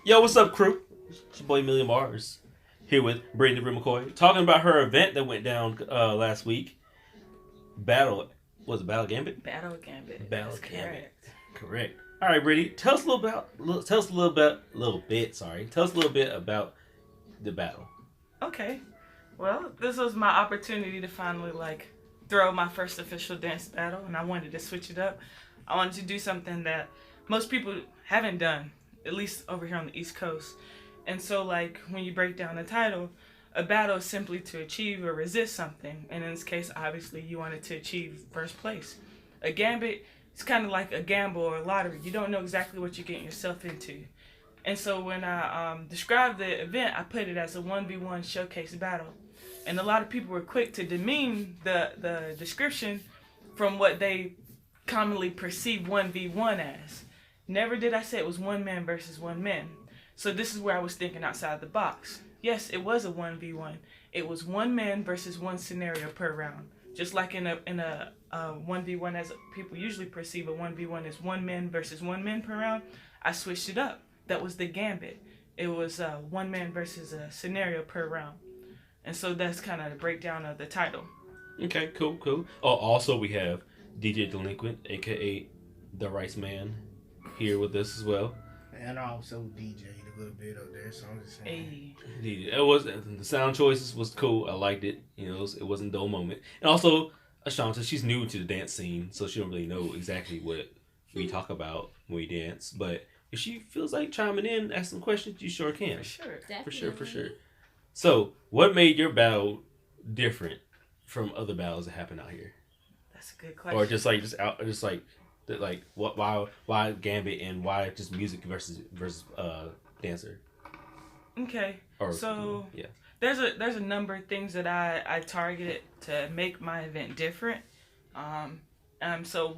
Yo, what's up, crew? It's your boy Million Mars here with Brittany Rue McCoy talking about her event that went down last week. Battle was it Battle Gambit? Battle Gambit. Battle That's Gambit. correct. Correct. All right, Brittany, tell us a little bit about the battle. Okay. Well, this was my opportunity to finally throw my first official dance battle, and I wanted to switch it up. I wanted to do something that most people haven't done, at least over here on the East Coast. And so, when you break down the title, a battle is simply to achieve or resist something. And in this case, obviously, you wanted to achieve first place. A gambit is kind of like a gamble or a lottery. You don't know exactly what you're getting yourself into. And so when I described the event, I put it as a 1v1 showcase battle. And a lot of people were quick to demean the description from what they commonly perceive 1v1 as. Never did I say it was one man versus one man. So this is where I was thinking outside the box. Yes, it was a 1v1. It was one man versus one scenario per round. Just like in a 1v1 as people usually perceive a 1v1 as one man versus one man per round, I switched it up. That was the gambit. It was one man versus a scenario per round. And so that's kind of the breakdown of the title. Okay, cool. Oh, also we have DJ Delinquent, aka the Rice Man, here with us as well. And I also DJ'd a little bit up there, so I'm just saying. Hey. It was the sound choices was cool. I liked it. It wasn't a dull moment. And also, Ashanta, she's new to the dance scene, so she don't really know exactly what we talk about when we dance. But if she feels like chiming in, ask some questions, you sure can. For sure. Definitely. For sure. So, what made your battle different from other battles that happen out here, That's a good question. or why Gambit and why just music versus dancer? Okay. Or So yeah. there's a number of things that I targeted to make my event different. So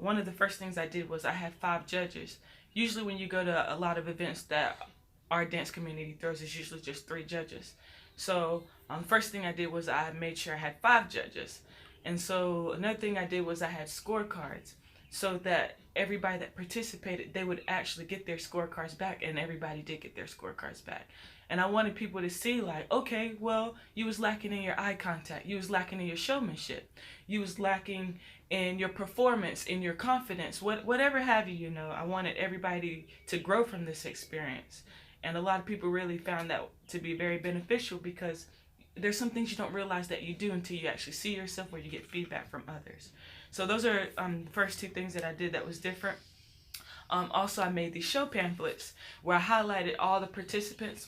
one of the first things I did was I had 5 judges. Usually when you go to a lot of events that our dance community throws, it's usually just 3 judges. So first thing I did was I made sure I had 5 judges. And so another thing I did was I had scorecards so that everybody that participated, they would actually get their scorecards back, and everybody did get their scorecards back. And I wanted people to see okay, well, you was lacking in your eye contact, you was lacking in your showmanship, you was lacking in your performance, in your confidence, whatever have you, I wanted everybody to grow from this experience. And a lot of people really found that to be very beneficial because there's some things you don't realize that you do until you actually see yourself or you get feedback from others. So those are the first 2 things that I did that was different. Also, I made these show pamphlets where I highlighted all the participants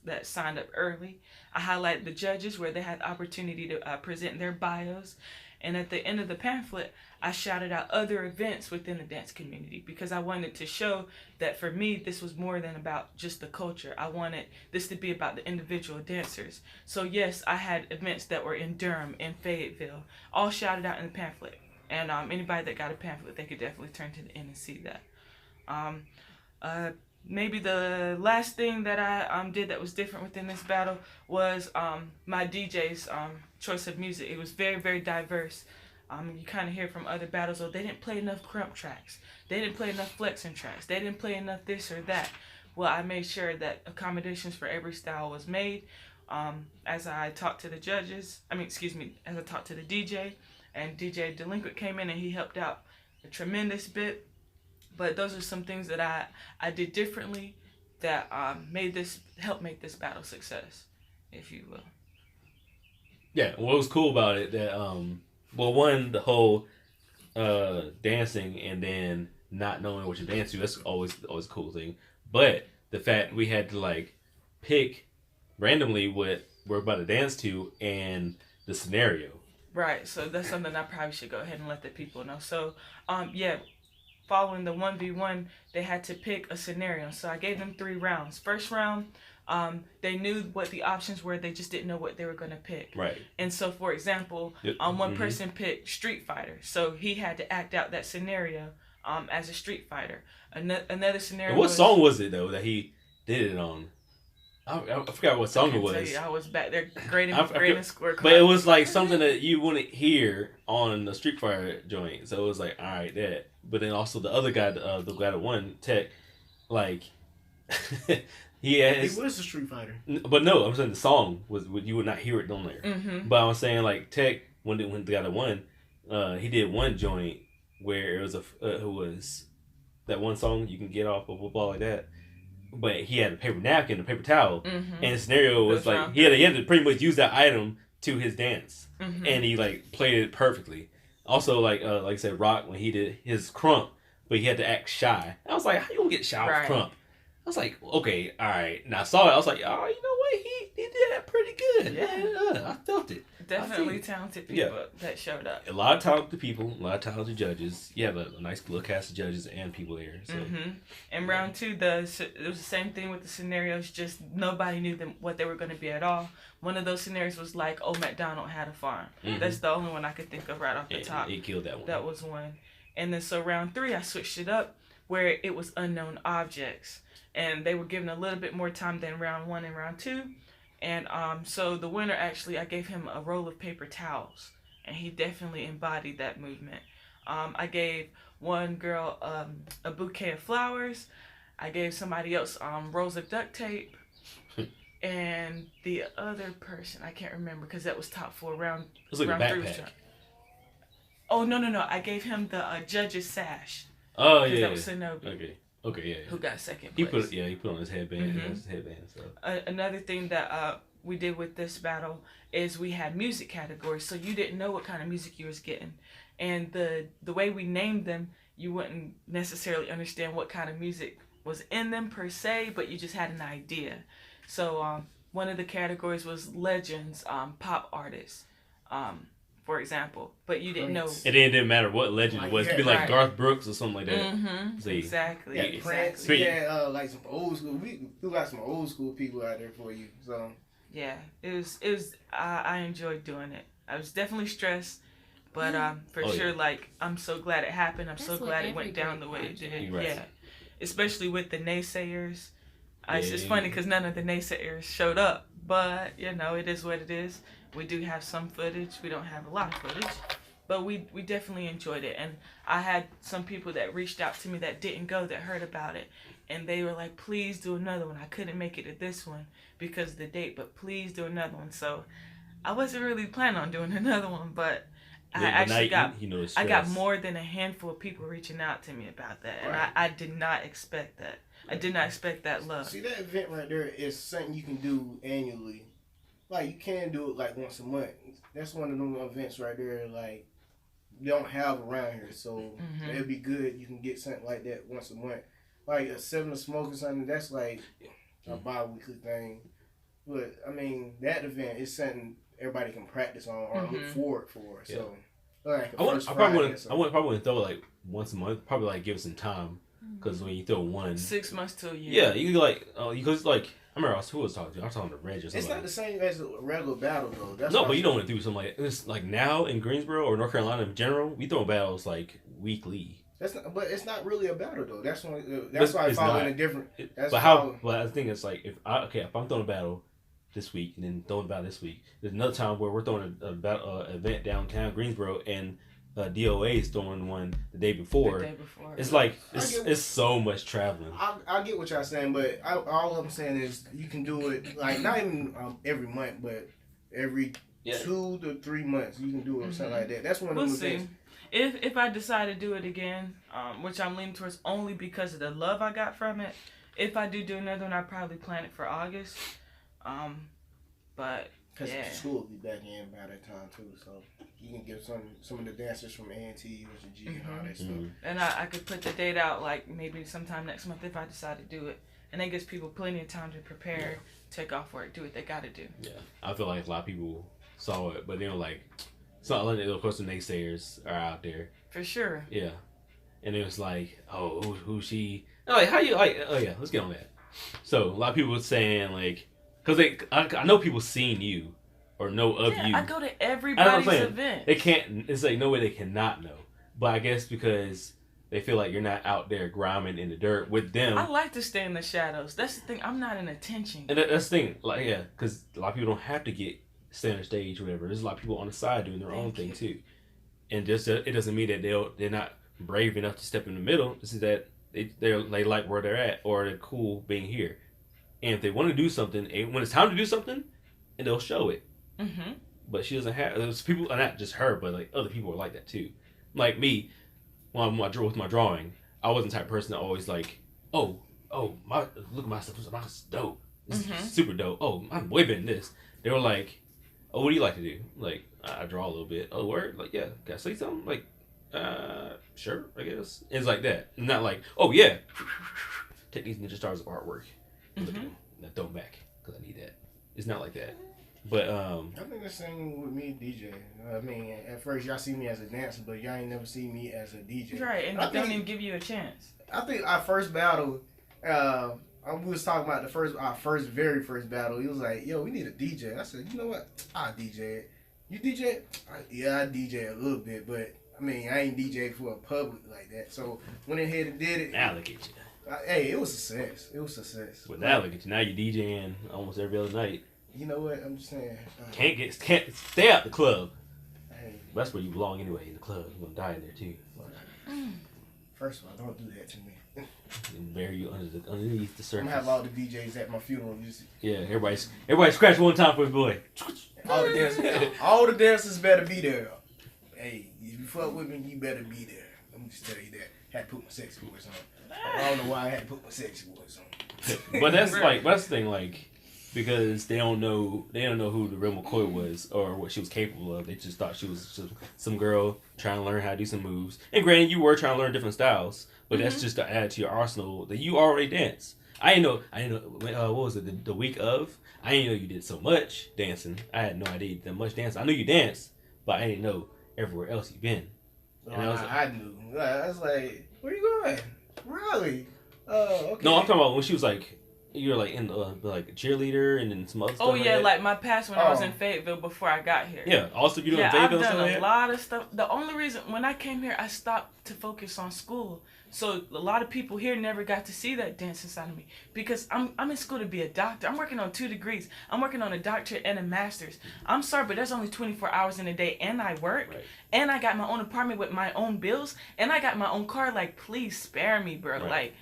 that signed up early. I highlighted the judges where they had the opportunity to present their bios. And at the end of the pamphlet, I shouted out other events within the dance community because I wanted to show that for me, this was more than about just the culture. I wanted this to be about the individual dancers. So yes, I had events that were in Durham, in Fayetteville, all shouted out in the pamphlet. And anybody that got a pamphlet, they could definitely turn to the end and see that. Maybe the last thing that I did that was different within this battle was my DJ's choice of music. It was very, very diverse. You kind of hear from other battles, they didn't play enough crump tracks. They didn't play enough flexing tracks. They didn't play enough this or that. Well, I made sure that accommodations for every style was made. As I talked to the judges, as I talked to the DJ, and DJ Delinquent came in and he helped out a tremendous bit. But those are some things that I did differently that helped make this battle success, if you will. Yeah, what was cool about it that one, the whole dancing and then not knowing what you're dancing to, that's always a cool thing. But the fact we had to pick randomly what we're about to dance to and the scenario. Right, so that's something I probably should go ahead and let the people know. So following the 1v1, they had to pick a scenario. So I gave them 3 rounds. First round, they knew what the options were, they just didn't know what they were going to pick. Right. And so, for example, one person picked Street Fighter, so he had to act out that scenario as a Street Fighter. Another scenario. And what song was it though that he did it on? I forgot what song it was. I was back there grading scorecards. But it was something that you wouldn't hear on the Street Fighter joint. So it was all right, that. But then also the other guy, the guy that won, Tech, he had He was a Street Fighter. but no, I'm saying the song was you would not hear it on there. Mm-hmm. But I'm saying like Tech when the guy that won, he did one joint where it was it was that one song you can get off of a ball like that. But he had a paper napkin, a paper towel, Mm-hmm. and the scenario was like he had to pretty much use that item to his dance, and he like played it perfectly. Also, like I said, Rock when he did his crump, but he had to act shy. I was like, how you gonna get shy with crump? I was like, okay, all right. And I saw it. I was like, oh, you know what? He did that pretty good. Yeah, I felt it. Definitely talented people that showed up. A lot of talented people, a lot of talented judges. You have a nice little cast of judges and people there. So. In round 2, it was the same thing with the scenarios. Just nobody knew what they were going to be at all. One of those scenarios was like, "Oh, McDonald had a farm." That's the only one I could think of right off the top. It killed that one. That was one. And then so round 3, I switched it up where it was unknown objects, and they were given a little bit more time than round 1 and round 2. And so the winner, actually, I gave him a roll of paper towels, and he definitely embodied that movement. I gave one girl a bouquet of flowers. I gave somebody else rolls of duct tape. And the other person, I can't remember because that was top 4 round. It was like round a 3 was backpack. Oh, no. I gave him the judge's sash. Oh, yeah. That was Shinobi. Okay, yeah. Who got second place. He put on his headband. So. Another thing that we did with this battle is we had music categories, so you didn't know what kind of music you was getting, and the way we named them, you wouldn't necessarily understand what kind of music was in them per se, but you just had an idea. So one of the categories was legends, pop artists, for example, but you didn't know. It didn't matter what legend it was. It could be like Garth Brooks or something like that. See, exactly. Yeah, Prince. Yeah, like some old school. We got some old school people out there for you. So yeah, it was. I enjoyed doing it. I was definitely stressed, but for sure, like I'm so glad it happened. I'm so glad it went down the way it did. Right. Yeah, especially with the naysayers. It's just funny because none of the naysayers showed up, but it is what it is. We do have some footage. We don't have a lot of footage, but we definitely enjoyed it. And I had some people that reached out to me that didn't go, that heard about it, and they were like, "Please do another one. I couldn't make it to this one because of the date, but please do another one." So I wasn't really planning on doing another one, but I got more than a handful of people reaching out to me about that, and I did not expect that. I did not expect that love. See, that event right there is something you can do annually. Like, you can do it like once a month. That's one of them events right there, like, you don't have around here. So it'd be good. You can get something like that once a month. Like a 7 to Smoke or something, that's like a bi-weekly thing. But, I mean, that event is something everybody can practice on or look forward for. So, like I probably wouldn't throw it like once a month. Probably like give it some time. Because when you throw one... 6 months to a year. Yeah, you like... because like... I remember who was talking to. I was talking to Reg or something. It's not the same as a regular battle, though. That's no, but you don't want to do something like... It's like now in Greensboro or North Carolina in general, we throw battles like weekly. But it's not really a battle, though. That's why I follow in a different... But I think it's like... If I'm throwing a battle this week and then throwing a battle this week, there's another time where we're throwing a event downtown Greensboro and... DOA is throwing one the day before. It's like it's so much traveling. I get what y'all saying, but all I'm saying is you can do it like not even every month, but every 2 to 3 months you can do it or something like that. That's one of the things. If I decide to do it again, which I'm leaning towards only because of the love I got from it. If I do another one, I probably plan it for August. But because school will be back in by that time too, so you can get some of the dancers from A&T, USG, and all that stuff. And I could put the date out like maybe sometime next month if I decide to do it, and that gives people plenty of time to prepare, take off work, do what they got to do. Yeah, I feel like a lot of people saw it, but they were like, of course the naysayers are out there for sure. Yeah, and it was like, oh, who's she? And like, how you like? Oh yeah, let's get on that. So a lot of people were saying like. Because I know people seen you or know of you. I go to everybody's event. They can't. It's like no way they cannot know. But I guess because they feel like you're not out there grinding in the dirt with them. I like to stay in the shadows. That's the thing. I'm not in attention. And that's the thing. Like because a lot of people don't have to stay on the stage or whatever. There's a lot of people on the side doing their own thing too. And just it doesn't mean that they're not brave enough to step in the middle. This is that they like where they're at, or they're cool being here. And if they want to do something, when it's time to do something, and they'll show it. Mm-hmm. But she doesn't have. There's people, not just her, but like other people are like that too. Like me, when I drew with my drawing, I wasn't the type of person that always like, oh, my look at my stuff, my stuff's dope, it's super dope. Oh, I'm way better than this. They were like, oh, what do you like to do? Like, I draw a little bit. Oh, word? Like, yeah, can I say something? Like, sure, I guess. It's like that. Not like, oh yeah, take these ninja stars of artwork. Look at them. Now throw them back because I need that. It's not like that. But I think the same with me, DJ. I mean, at first y'all see me as a dancer, but y'all ain't never see me as a DJ. Right, and they don't even give you a chance. I think our first battle, we was talking about our very first battle. He was like, "Yo, we need a DJ." I said, "You know what? I'll DJ it." You DJ it? Yeah, I DJ a little bit, but I mean, I ain't DJ for a public like that. So went ahead and did it. now look at you. Hey, it was a success. It was a success. But now look at you. Now you're DJing almost every other night. You know what? I'm just saying. Can't stay out the club. Hey, That's where you belong anyway, in the club. You're gonna die in there too. first of all, don't do that to me. And bury you underneath the surface. I'm gonna have all the DJs at my funeral. Yeah, everybody scratch one time for his boy. All the dancers better be there. Hey, if you fuck with me, you better be there. Let me just tell you that. Had to put my sexy voice on. I don't know why I had to put my sexy voice on. But that's the thing, like, because they don't know who the real McCoy was or what she was capable of. They just thought she was just some girl trying to learn how to do some moves. And granted, you were trying to learn different styles, but that's just to add to your arsenal that you already dance. I didn't know. What was it? The week of, I didn't know you did so much dancing. I had no idea you did that much dancing. I knew you danced, but I didn't know everywhere else you've been. And I knew. I was like, "Where you going, Raleigh?" Okay. No, I'm talking about when she was like. You were like in like a cheerleader and then some other stuff. Oh yeah, like my past when I was in Fayetteville before I got here. Yeah, also you doing I've Fayetteville done stuff a lot of stuff. The only reason when I came here, I stopped to focus on school. So a lot of people here never got to see that dancing side of me because I'm in school to be a doctor. I'm working on 2 degrees. I'm working on a doctorate and a master's. I'm sorry, but there's only 24 hours in a day, and I work, and I got my own apartment with my own bills, and I got my own car. Like, please spare me, bro. Right. Like,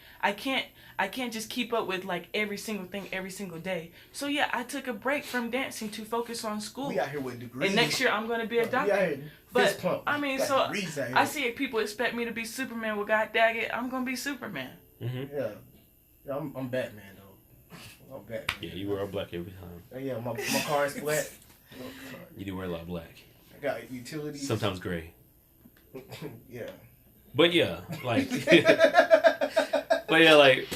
I can't just keep up with like every single thing every single day. So yeah, I took a break from dancing to focus on school. We out here with degrees. And next year I'm gonna be a doctor. But I mean, so I see if people expect me to be Superman. Well, God dang it, I'm gonna be Superman. Mm-hmm. Yeah, I'm Batman though. I'm Batman. Yeah, you wear black every time. Yeah, my car is black. You do wear a lot of black. I got utilities. Sometimes gray. Yeah. But yeah, like. But yeah, like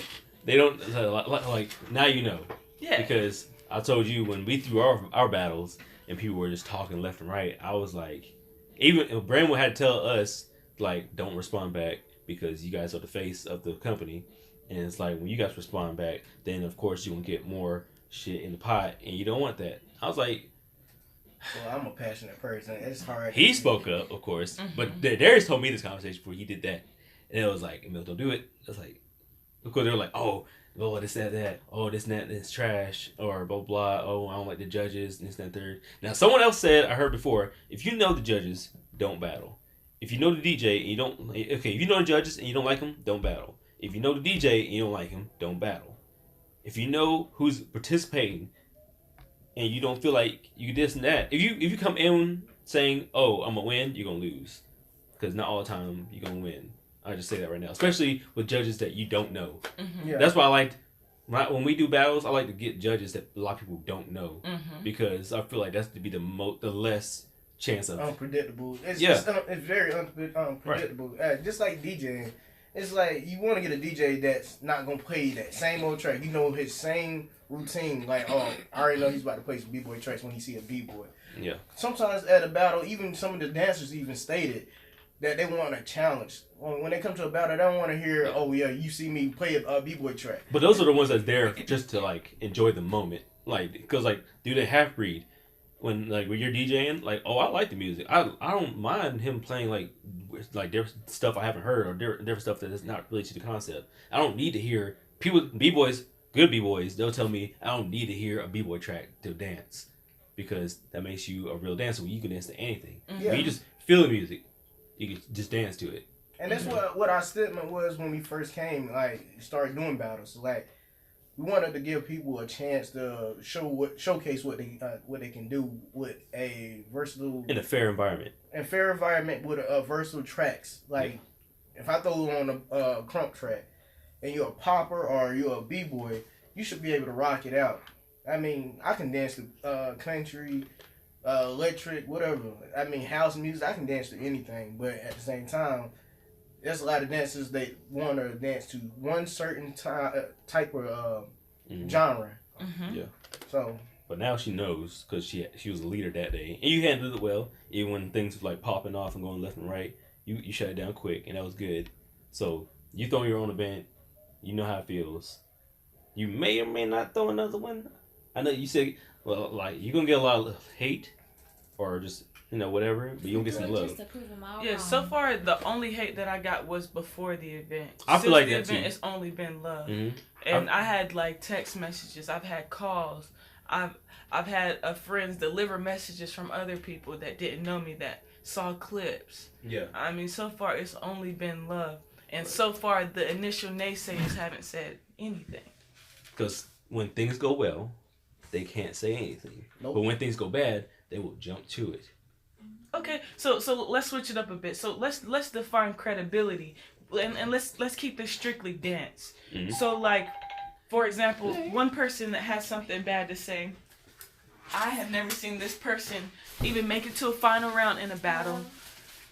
they don't like now you know. Yeah. Because I told you when we threw our battles and people were just talking left and right, I was like, even Brandon had to tell us like don't respond back because you guys are the face of the company, and it's like when you guys respond back, then of course you're gonna get more shit in the pot, and you don't want that. I was like. Well, I'm a passionate person. It's hard. He spoke up, of course, but Darius told me this conversation before he did that, and it was like, Emil, don't do it. I was like. Because they were like, oh, this, that, oh, this, that, this trash, or blah, blah, oh, I don't like the judges, this, that, third. Now, someone else said, I heard before, if you know the judges, don't battle. If you know the DJ and you don't, if you know the judges and you don't like them, don't battle. If you know the DJ and you don't like him, don't battle. If you know who's participating and you don't feel like you this and that, if you come in saying, oh, I'm going to win, you're going to lose. Because not all the time you're going to win. I just say that right now, especially with judges that you don't know. Mm-hmm. Yeah. That's why I liked when we do battles. I like to get judges that a lot of people don't know because I feel like that's to be the less chance of unpredictable. It's very unpredictable. Right. Just like DJing, it's like you want to get a DJ that's not gonna play that same old track. You know his same routine. Like, oh, I already know he's about to play some b-boy tracks when he see a b-boy. Yeah. Sometimes at a battle, even some of the dancers even stated that they want a challenge. When they come to a battle, they don't want to hear, oh yeah, you see me play a b-boy track. But those are the ones that's there just to like enjoy the moment. Like, because like, dude, they half breed. When you're DJing, like, oh, I like the music. I don't mind him playing like different stuff I haven't heard or different stuff that is not really to the concept. I don't need to hear people, b-boys, good b-boys. They'll tell me I don't need to hear a b-boy track to dance because that makes you a real dancer. When you can dance to anything. Yeah. When you just feel the music, you can just dance to it. And that's what our statement was when we first came, like, started doing battles. Like, we wanted to give people a chance to showcase what they can do with a versatile in a fair environment. With a versatile tracks. Like, if I throw on a crunk track, and you're a popper or you're a b-boy, you should be able to rock it out. I mean, I can dance to country, electric, whatever. I mean, house music. I can dance to anything, but at the same time, there's a lot of dancers that want to dance to one certain type of genre. Mm-hmm. Yeah. So. But now she knows because she was a leader that day, and you handled it well. Even when things were like popping off and going left and right, you shut it down quick, and that was good. So you throw your own event, you know how it feels. You may or may not throw another one. I know you said, well, like you're gonna get a lot of hate, or just whatever, but you gonna get some love. Yeah, so far the only hate that I got was before the event. I feel like that the event, too. It's only been love, and I had like text messages. I've had calls. I've had friends deliver messages from other people that didn't know me that saw clips. Yeah. I mean, so far it's only been love, and so far the initial naysayers haven't said anything. Because when things go well, they can't say anything. Nope. But when things go bad, they will jump to it. Okay, so let's switch it up a bit. So let's define credibility, and let's keep this strictly dance. Mm-hmm. So like, for example, one person that has something bad to say, I have never seen this person even make it to a final round in a battle,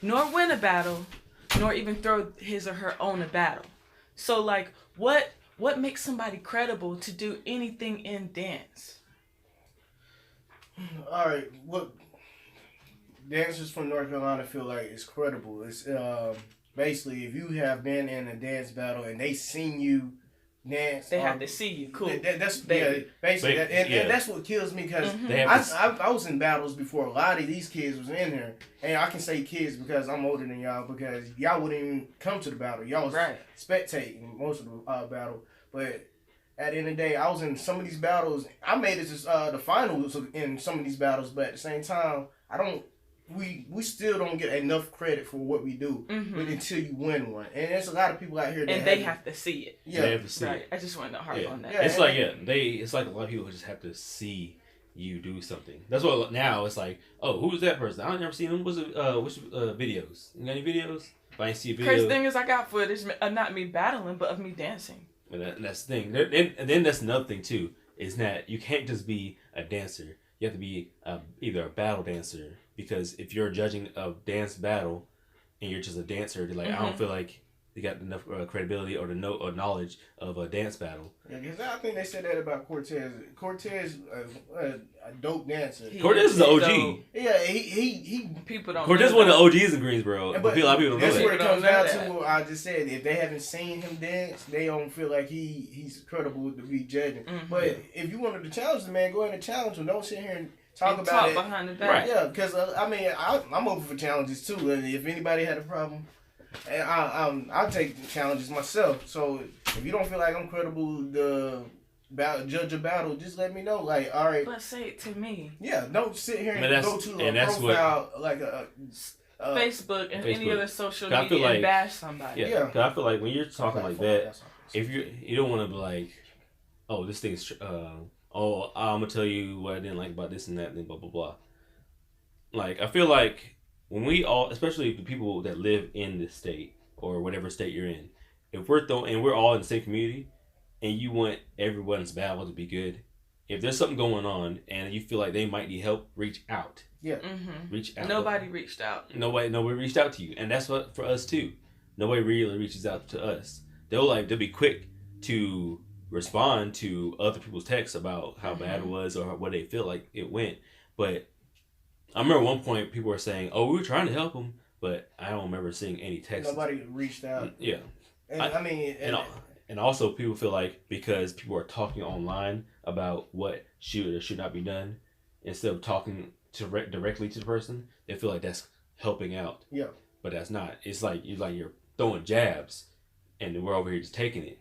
nor win a battle, nor even throw his or her own a battle. So like, what makes somebody credible to do anything in dance? All right, what dancers from North Carolina feel like is credible? It's basically if you have been in a dance battle and they seen you dance, they have to see you. Cool. That's basically, and that's what kills me because I was in battles before a lot of these kids was in here, and I can say kids because I'm older than y'all because y'all wouldn't even come to the battle. Y'all was spectating most of the battle, but. At the end of the day, I was in some of these battles. I made it to the finals in some of these battles, but at the same time, we still don't get enough credit for what we do until you win one. And there's a lot of people out here that they have to see it. Yeah, they have to see right. it. I just wanted to harp on that. Yeah, it's like it's like a lot of people just have to see you do something. That's what now it's like. Oh, who's that person? I've never seen them. Which videos? You got any videos? If I ain't see a video. Crazy thing is, I got footage of not me battling, but of me dancing. And that's the thing. And then that's another thing too. Is that you can't just be a dancer. You have to be either a battle dancer. Because if you're judging a dance battle, and you're just a dancer, like I don't feel like you got enough credibility or knowledge of a dance battle. Yeah, because I think they said that about Cortez. Cortez, a dope dancer. Cortez is an OG. Yeah, he people don't. Cortez one of the OGs in Greensboro. But a lot of people don't know that. That's where it comes down to what I just said. If they haven't seen him dance, they don't feel like he's credible to be judging. But if you wanted to challenge the man, go ahead and challenge him. Don't sit here and talk about it behind the back. Right. Yeah, because I'm open for challenges too. If anybody had a problem. And I'll take challenges myself. So if you don't feel like I'm credible to judge a battle, just let me know. Like, all right. But say it to me. Yeah, don't sit here and go to a profile like a Facebook and any other social media and like, bash somebody. Yeah, because I feel like when you're talking like that, if you don't want to be like, oh, this thing's I'm gonna tell you what I didn't like about this and that and blah blah blah. Like I feel like. When we all, especially the people that live in this state or whatever state you're in, if we're all in the same community, and you want everyone's battle to be good, if there's something going on and you feel like they might need help, reach out. Yeah, reach out. Nobody reached out. Nobody reached out to you, and that's what for us too. Nobody really reaches out to us. They'll be quick to respond to other people's texts about how bad it was or what they feel like it went, but. I remember one point people were saying, "Oh, we were trying to help him," but I don't remember seeing any texts. Nobody reached out. Yeah, and and also people feel like because people are talking online about what should or should not be done, instead of talking directly to the person, they feel like that's helping out. Yeah, but that's not. It's like you're throwing jabs, and we're over here just taking it.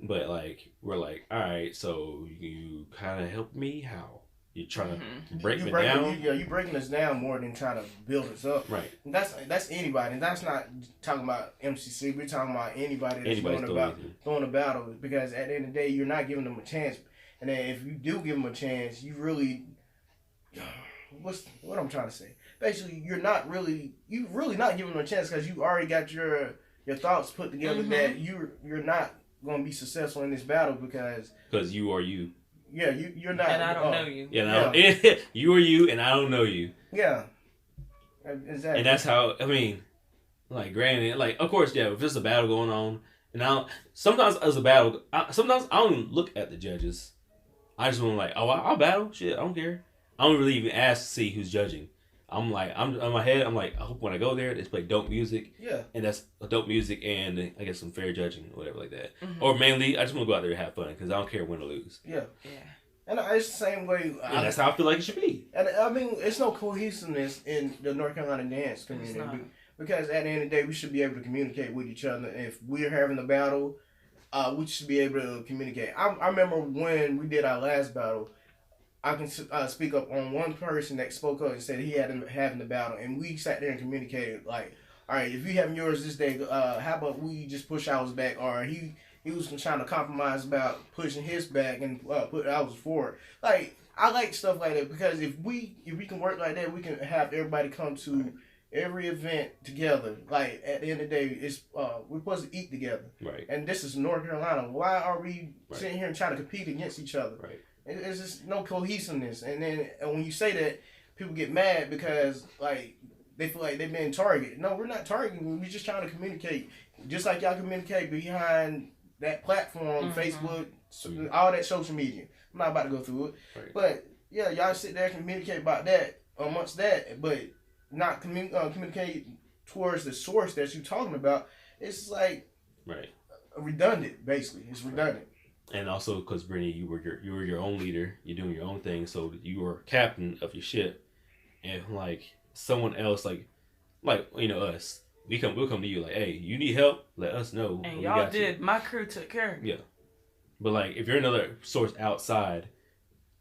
But like we're like, all right, so you kind of help me how? You're trying to break me down. You're breaking us down more than trying to build us up. Right. And that's anybody. And that's not talking about MCC. We're talking about anybody that's throwing a battle. Because at the end of the day, you're not giving them a chance. And then if you do give them a chance, you really... What I'm trying to say? Basically, you're really not giving them a chance because you already got your thoughts put together that you're not going to be successful in this battle because you are you. Yeah, you're not. And I don't know you. Yeah, you are you, and I don't know you. Yeah, exactly. And that's how, I mean, like, granted, like, of course, yeah, if there's a battle going on, and sometimes as a battle, sometimes I don't even look at the judges. I just want to, like, oh, I'll battle. Shit, I don't care. I don't really even ask to see who's judging. I'm like, I'm in my head, I'm like, I hope when I go there, they play dope music. Yeah. And that's dope music and I guess some fair judging or whatever like that. Or mainly, I just want to go out there and have fun because I don't care win or lose. Yeah. Yeah. And it's the same way. And that's how I feel like it should be. And I mean, it's no cohesiveness in the North Carolina dance community. Because at the end of the day, we should be able to communicate with each other. If we're having a battle, we should be able to communicate. I remember when we did our last battle, I can speak up on one person that spoke up and said he had having the battle, and we sat there and communicated like, all right, if you having yours this day, how about we just push ours back? Or he was trying to compromise about pushing his back and put ours forward. Like, I like stuff like that because if we can work like that, we can have everybody come to every event together. Like, at the end of the day, it's we're supposed to eat together. Right. And this is North Carolina. Why are we sitting here and trying to compete against each other? Right. It's just no cohesiveness. And then when you say that, people get mad because, like, they feel like they've been targeted. No, we're not targeting. We're just trying to communicate. Just like y'all communicate behind that platform, Facebook, all that social media. I'm not about to go through it. Right. But, yeah, y'all sit there and communicate about that amongst that, but not communicate towards the source that you're talking about. It's like redundant, basically. It's redundant. And also because Brittany, you were your own leader. You're doing your own thing, so you were captain of your ship. And like someone else, like you know us, we'll come to you like, hey, you need help? Let us know. And y'all did. My crew took care of it. Yeah, but like if you're another source outside,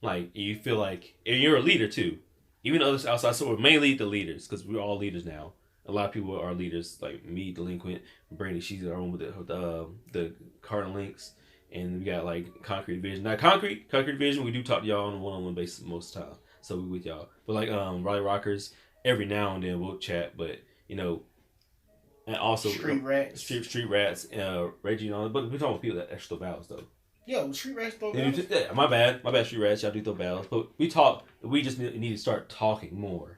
like you feel like, and you're a leader too, even others outside. So we're mainly the leaders because we're all leaders now. A lot of people are leaders, like me, Delinquent, Brittany. She's our own with the Cardinal Links. And we got like Concrete Vision. Now Concrete Vision, we do talk to y'all on a one-on-one basis most of the time. So we with y'all. But like Raleigh Rockers, every now and then we'll chat. But you know, and also Street Rats, Reggie and all that. But we're talking about people that actually throw battles though. Yeah, Street Rats throw battles. Yeah, my bad, Street Rats. Y'all do throw battles. But we talk. We just need to start talking more.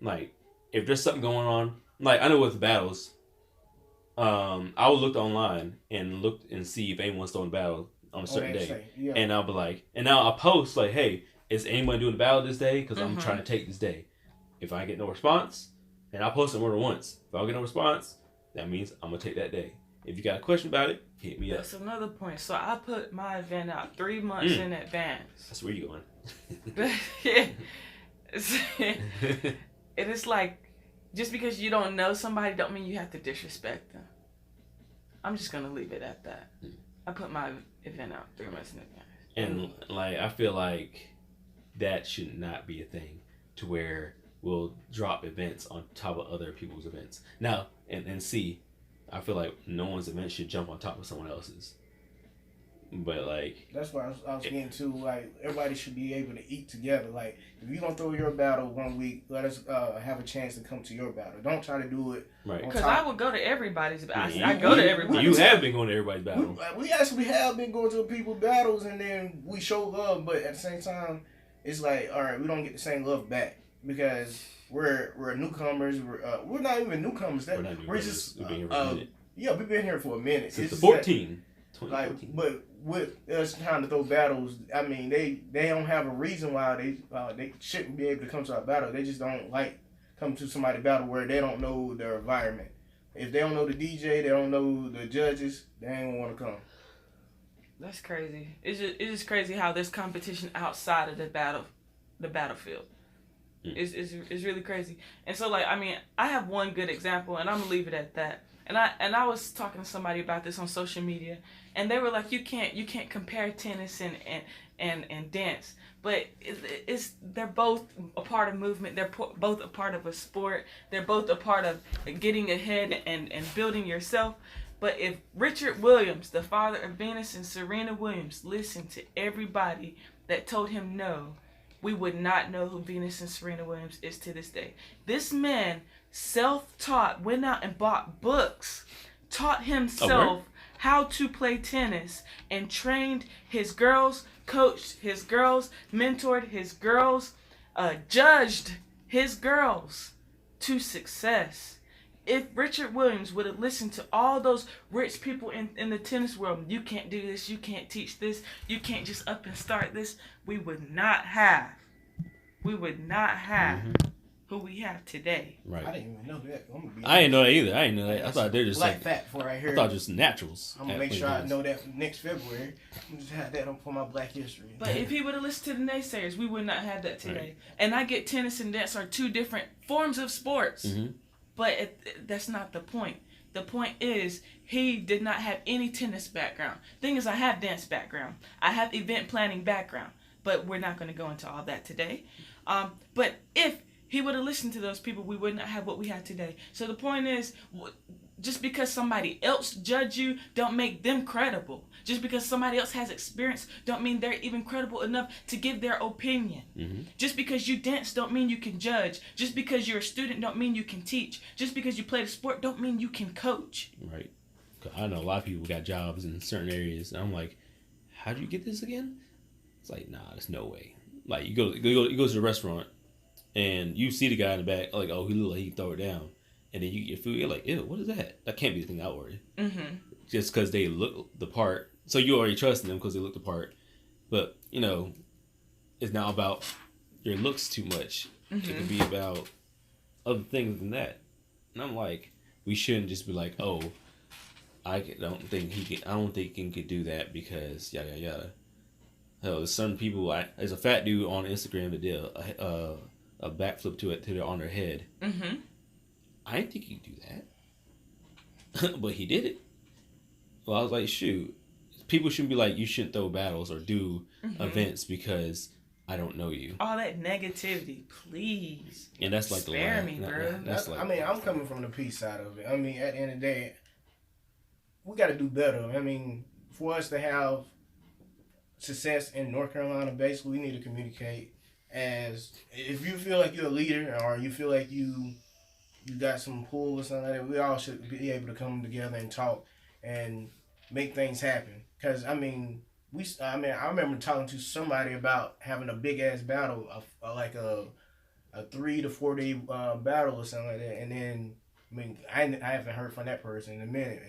Like if there's something going on, like I know with the battles. I would look online and look and see if anyone's throwing battle on a certain day, and I'll be like, and now I'll post like, hey, is anyone doing the battle this day? Because I'm trying to take this day. If I get no response, and I'll post it more than once. If I don't get no response, that means I'm gonna take that day. If you got a question about it, hit me up. That's another point. So I put my event out 3 months in advance. That's where you going. Yeah. And it's like, just because you don't know somebody don't mean you have to disrespect them. I'm just gonna leave it at that. I put my event out 3 months in advance. And like I feel like that should not be a thing to where we'll drop events on top of other people's events. Now and see, I feel like no one's event should jump on top of someone else's. But like that's what I was getting to. Like everybody should be able to eat together. Like if you're gonna throw your battle one week, let us have a chance to come to your battle. Don't try to do it right. Because I would go to everybody's battle. I go to everybody. You have been going to everybody's battle. We actually have been going to people's battles, and then we show love. But at the same time, it's like, all right, we don't get the same love back because we're newcomers. We're not even newcomers. We're just we've been here for a minute. Yeah, we've been here for a minute. Since the 14. Like, but with us trying to throw battles, I mean, they don't have a reason why they shouldn't be able to come to our battle. They just don't like come to somebody's battle where they don't know their environment. If they don't know the DJ, they don't know the judges, they ain't gonna want to come. That's crazy. It's just crazy how there's competition outside of the battlefield. It's really crazy. And so, like, I mean, I have one good example, and I'm gonna leave it at that. And I was talking to somebody about this on social media, and they were like, you can't compare tennis and dance, but they're both a part of movement. They're both a part of a sport. They're both a part of getting ahead and building yourself. But if Richard Williams, the father of Venus and Serena Williams, listened to everybody that told him no, we would not know who Venus and Serena Williams is to this day. This man, self-taught, went out and bought books, taught himself how to play tennis, and trained his girls, coached his girls, mentored his girls, judged his girls to success. If Richard Williams would have listened to all those rich people in the tennis world, you can't do this, you can't teach this, you can't just up and start this, we would not have who we have today. Right. I didn't even know that. I didn't know that either. I didn't know that. I thought they're just black fat for right here. I thought just naturals. I'm gonna make sure I know that next February. I'm just have that for my Black History. But if he would have listened to the naysayers, we would not have that today. Right. And I get tennis and dance are two different forms of sports. Mm-hmm. But that's not the point. The point is he did not have any tennis background. Thing is, I have dance background. I have event planning background. But we're not going to go into all that today. But if he would have listened to those people, we would not have what we have today. So the point is, just because somebody else judge you, don't make them credible. Just because somebody else has experience, don't mean they're even credible enough to give their opinion. Mm-hmm. Just because you dance, don't mean you can judge. Just because you're a student, don't mean you can teach. Just because you play the sport, don't mean you can coach. Right. I know a lot of people got jobs in certain areas, and I'm like, how do you get this again? It's like, nah, there's no way. Like, you go to the restaurant, and you see the guy in the back, like, oh, he look like he can throw it down. And then you get your food, you're like, ew, what is that? That can't be the thing I ordered. Mm-hmm. Just because they look the part. So you already trust them because they look the part. But, it's not about your looks too much. Mm-hmm. It could be about other things than that. And I'm like, we shouldn't just be like, oh, I don't think he could do that because yada, yada. Hell, there's some people, there's a fat dude on Instagram that did a backflip to it on their head. Mm-hmm. I didn't think he could do that. But he did it. Well, I was like, shoot. People shouldn't be like, you shouldn't throw battles or do events because I don't know you. All that negativity, please. And that's like spare me, bro. That's like, I'm coming from the peace side of it. I mean, at the end of the day, we got to do better. I mean, for us to have success in North Carolina, basically, we need to communicate. As if you feel like you're a leader or you feel like you got some pull or something like that, we all should be able to come together and talk and make things happen. Because, I remember talking to somebody about having a big-ass battle, like a 3 to 4 day battle or something like that. And then, I haven't heard from that person in a minute.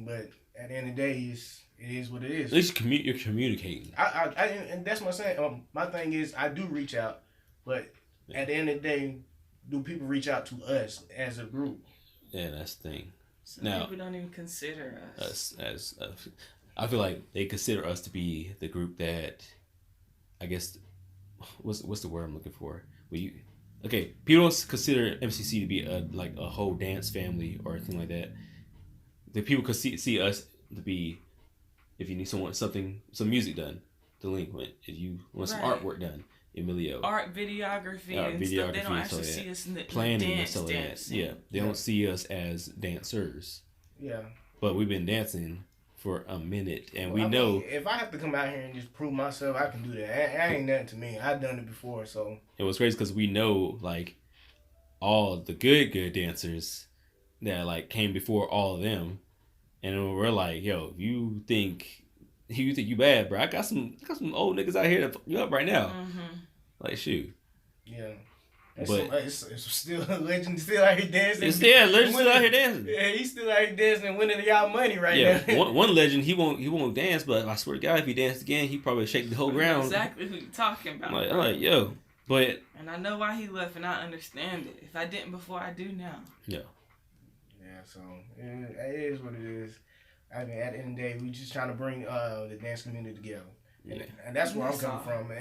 But at the end of the day, it is what it is. At least you're communicating. And that's my saying. My thing is, I do reach out. But at the end of the day, do people reach out to us as a group? Yeah, that's the thing. Some people don't even consider us. I feel like they consider us to be the group that, I guess, what's the word I'm looking for? People don't consider MCC to be a whole dance family or anything like that. The people could see us to be, if you need some music done, delinquent. If you want some artwork done, Emilio. Art, videography, and stuff. They don't actually see us in the planning and stuff like that. Yeah, they don't see us as dancers. Yeah. But we've been dancing for a minute, and we know. If I have to come out here and just prove myself, I can do that. That ain't nothing to me. I've done it before, so. It was crazy because we know, all the good dancers that, came before all of them. And we're like, yo, you think you bad, bro? I got some old niggas out here to fuck you up right now. Mm-hmm. Shoot. Yeah. But it's still a legend, still out here dancing. Legend still out here dancing. Yeah, he's still out here dancing and winning y'all money right now. one legend, he won't dance, but I swear to God, if he danced again, he probably shake the whole ground. Exactly who you talking about. I'm like, yo, but. And I know why he left, and I understand it. If I didn't before, I do now. Yeah. Yeah, so it is what it is. At the end of the day, we just trying to bring the dance community together, and that's where I'm coming from.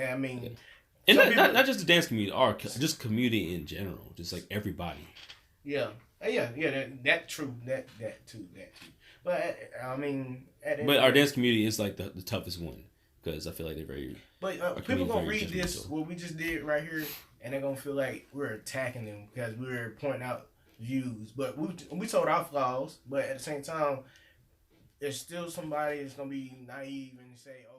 And not just the dance community, just community in general, just everybody. Yeah, Yeah, that true. That too. But I mean, but our dance community is like the toughest one because I feel like they're very. But people gonna read this what we just did right here, and they're gonna feel like we're attacking them because we're pointing out views. But we told our flaws, but at the same time, there's still somebody that's gonna be naive and say, "Oh."